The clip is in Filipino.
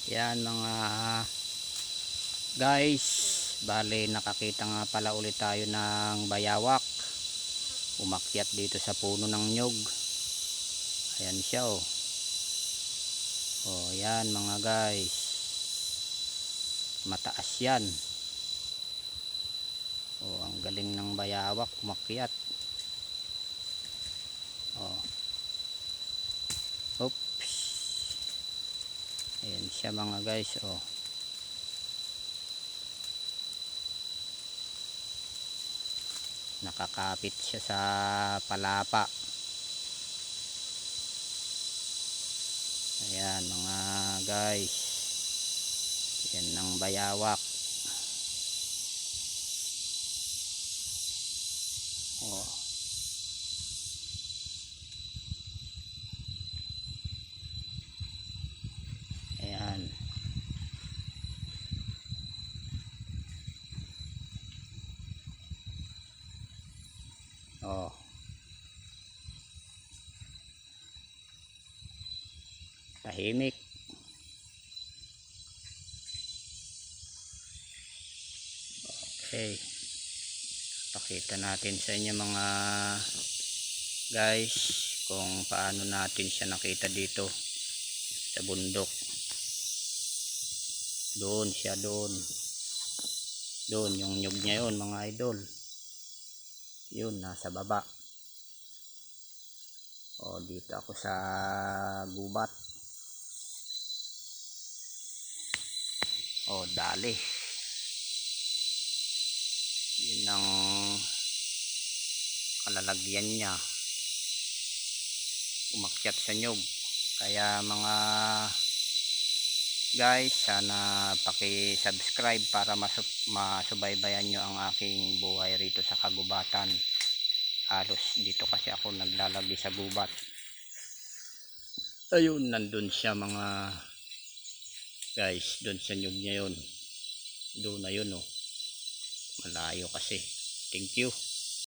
Yan mga guys, bale nakakita nga pala ulit tayo ng bayawak. Umakyat dito sa puno ng nyug. Ayan siya oh. Oh, yan mga guys. Mataas yan. Oh, ang galing ng bayawak umakyat. Oh. Oops. Ayan siya mga guys oh. Nakakapit siya sa palapa. Ayan mga guys, yan ang bayawak. Oh. Ayan. Oh. Tahimik. Okay. Pakita natin sa inyo mga guys kung paano natin siya nakita dito sa bundok. Doon siya, doon. Doon yung nyug niya yun mga idol. Yun, nasa baba. O, dito ako sa gubat. O, dali. Yun ang kalalagyan niya. Umakyat sa nyug. Kaya mga guys, sana paki-subscribe para masubaybayan nyo ang aking buhay rito sa kagubatan. Halos dito kasi ako naglalagi sa gubat. Ayun, nandun siya mga guys, doon sa nyug niya yun. Doon na yun oh. Malayo kasi. Thank you.